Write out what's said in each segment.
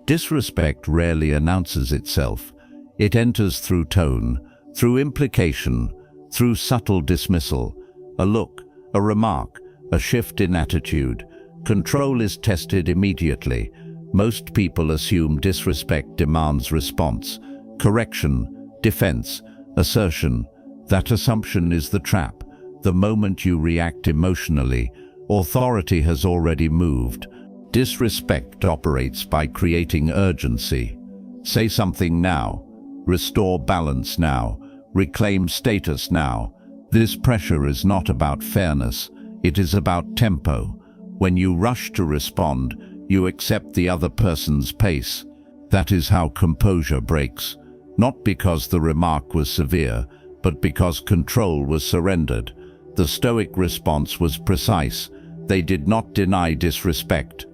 Disrespect rarely announces itself. It enters through tone, through implication, through subtle dismissal. A look, a remark, a shift in attitude. Control is tested immediately. Most people assume disrespect demands response, correction, defense, assertion. That assumption is the trap. The moment you react emotionally, authority has already moved. Disrespect operates by creating urgency. Say something now. Restore balance now. Reclaim status now. This pressure is not about fairness. It is about tempo. When you rush to respond, you accept the other person's pace. That is how composure breaks. Not because the remark was severe, but because control was surrendered. The Stoic response was precise. They did not deny disrespect.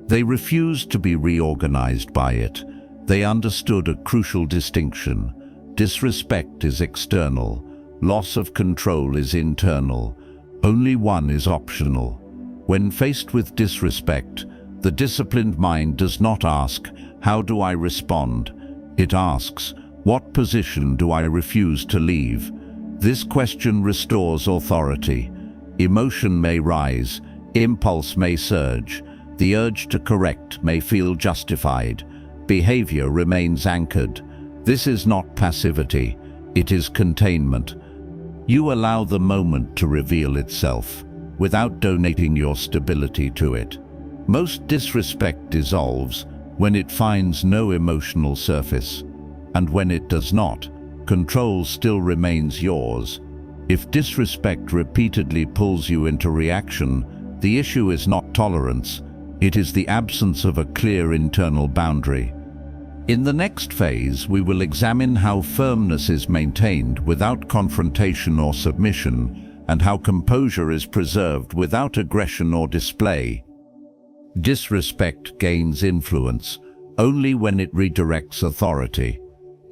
They refused to be reorganized by it. They understood a crucial distinction. Disrespect is external. Loss of control is internal. Only one is optional. When faced with disrespect, the disciplined mind does not ask, "How do I respond?" It asks, "What position do I refuse to leave?" This question restores authority. Emotion may rise, impulse may surge, the urge to correct may feel justified. Behavior remains anchored. This is not passivity, it is containment. You allow the moment to reveal itself, without donating your stability to it. Most disrespect dissolves when it finds no emotional surface, and when it does not, control still remains yours. If disrespect repeatedly pulls you into reaction, the issue is not tolerance, it is the absence of a clear internal boundary. In the next phase, we will examine how firmness is maintained without confrontation or submission, and how composure is preserved without aggression or display. Disrespect gains influence only when it redirects authority.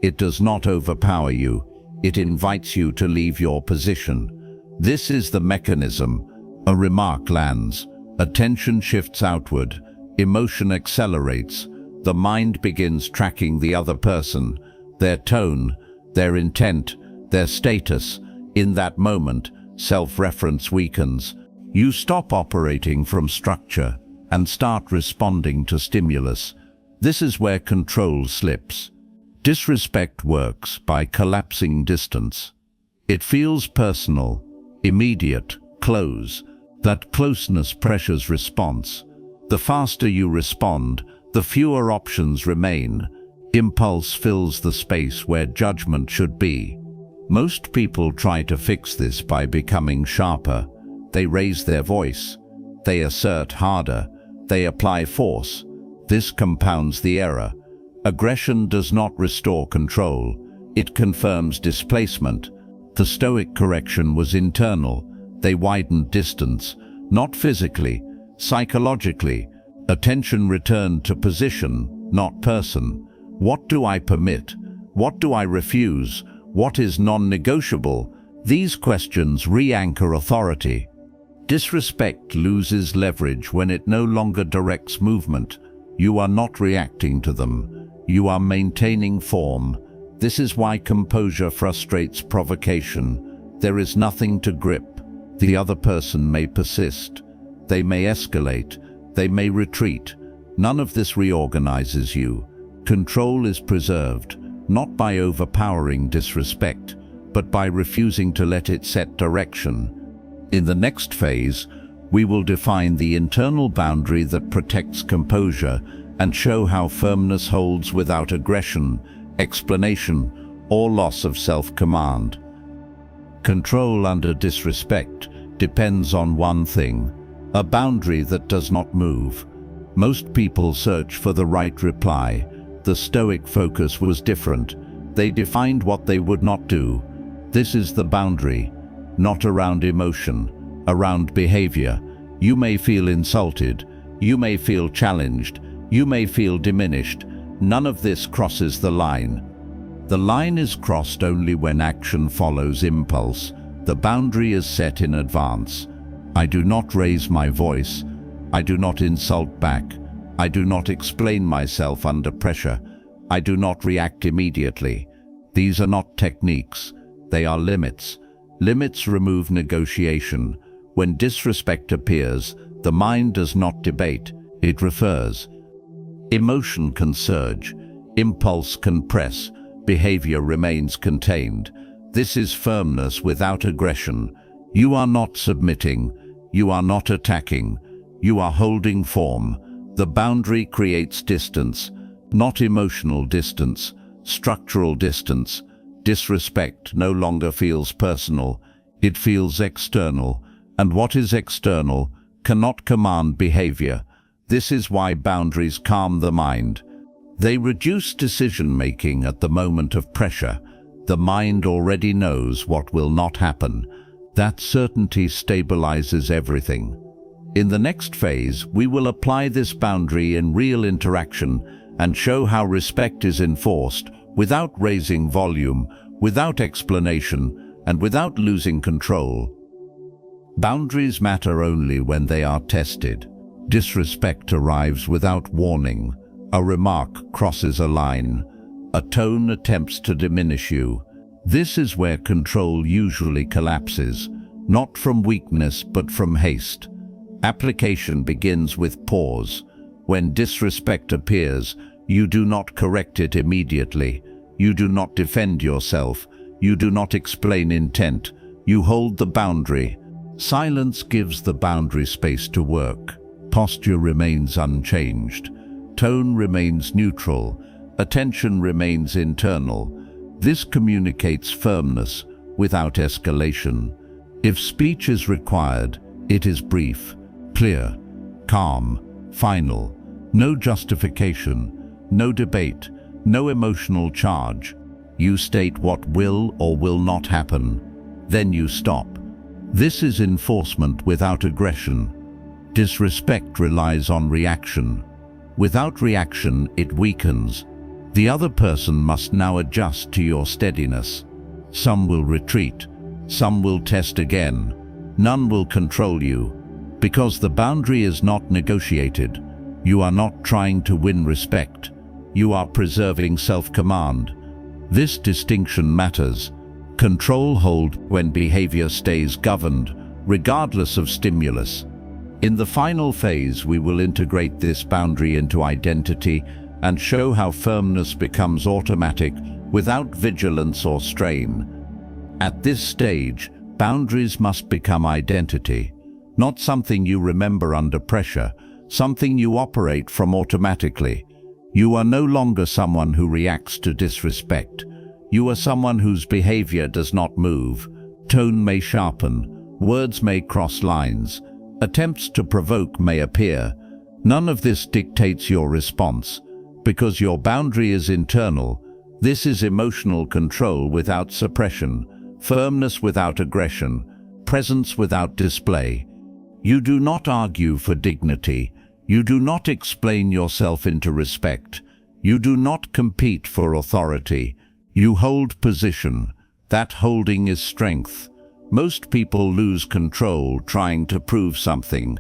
It does not overpower you, it invites you to leave your position. This is the mechanism. A remark lands, attention shifts outward, emotion accelerates, the mind begins tracking the other person, their tone, their intent, their status. In that moment, self-reference weakens. You stop operating from structure and start responding to stimulus. This is where control slips. Disrespect works by collapsing distance. It feels personal, immediate, close. That closeness pressures response. The faster you respond, the fewer options remain. Impulse fills the space where judgment should be. Most people try to fix this by becoming sharper. They raise their voice. They assert harder. They apply force. This compounds the error. Aggression does not restore control. It confirms displacement. The Stoic correction was internal. They widened distance, not physically, psychologically. Attention returned to position, not person. What do I permit? What do I refuse? What is non-negotiable? These questions re-anchor authority. Disrespect loses leverage when it no longer directs movement. You are not reacting to them. You are maintaining form. This is why composure frustrates provocation. There is nothing to grip. The other person may persist. They may escalate. They may retreat. None of this reorganizes you. Control is preserved, not by overpowering disrespect, but by refusing to let it set direction. In the next phase, we will define the internal boundary that protects composure and show how firmness holds without aggression, explanation, or loss of self-command. Control under disrespect depends on one thing: a boundary that does not move. Most people search for the right reply. The Stoic focus was different. They defined what they would not do. This is the boundary, not around emotion, around behavior. You may feel insulted. You may feel challenged. You may feel diminished. None of this crosses the line. The line is crossed only when action follows impulse. The boundary is set in advance. I do not raise my voice. I do not insult back. I do not explain myself under pressure. I do not react immediately. These are not techniques, they are limits. Limits remove negotiation. When disrespect appears, the mind does not debate, it refers. Emotion can surge, impulse can press, behavior remains contained. This is firmness without aggression. You are not submitting, you are not attacking, you are holding form. The boundary creates distance, not emotional distance, structural distance. Disrespect no longer feels personal, it feels external, and what is external cannot command behavior. This is why boundaries calm the mind. They reduce decision-making at the moment of pressure. The mind already knows what will not happen. That certainty stabilizes everything. In the next phase, we will apply this boundary in real interaction and show how respect is enforced without raising volume, without explanation, and without losing control. Boundaries matter only when they are tested. Disrespect arrives without warning. A remark crosses a line. A tone attempts to diminish you. This is where control usually collapses, not from weakness but from haste. Application begins with pause. When disrespect appears, you do not correct it immediately. You do not defend yourself. You do not explain intent. You hold the boundary. Silence gives the boundary space to work. Posture remains unchanged. Tone remains neutral. Attention remains internal. This communicates firmness without escalation. If speech is required, it is brief, clear, calm, final. No justification, no debate, no emotional charge. You state what will or will not happen. Then you stop. This is enforcement without aggression. Disrespect relies on reaction. Without reaction, it weakens. The other person must now adjust to your steadiness. Some will retreat. Some will test again. None will control you. Because the boundary is not negotiated, you are not trying to win respect. You are preserving self-command. This distinction matters. Control holds when behavior stays governed, regardless of stimulus. In the final phase, we will integrate this boundary into identity and show how firmness becomes automatic without vigilance or strain. At this stage, boundaries must become identity, not something you remember under pressure, something you operate from automatically. You are no longer someone who reacts to disrespect. You are someone whose behavior does not move. Tone may sharpen, words may cross lines, attempts to provoke may appear. None of this dictates your response. Because your boundary is internal, this is emotional control without suppression, firmness without aggression, presence without display. You do not argue for dignity. You do not explain yourself into respect. You do not compete for authority. You hold position. That holding is strength. Most people lose control trying to prove something.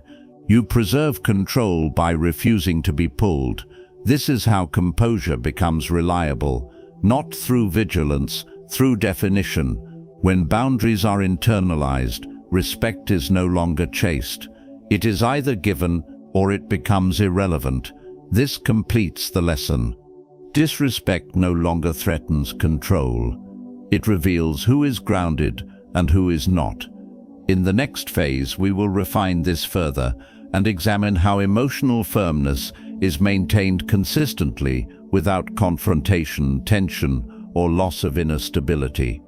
You preserve control by refusing to be pulled. This is how composure becomes reliable, not through vigilance, through definition. When boundaries are internalized, respect is no longer chased. It is either given or it becomes irrelevant. This completes the lesson. Disrespect no longer threatens control. It reveals who is grounded and who is not. In the next phase, we will refine this further and examine how emotional firmness is maintained consistently without confrontation, tension, or loss of inner stability.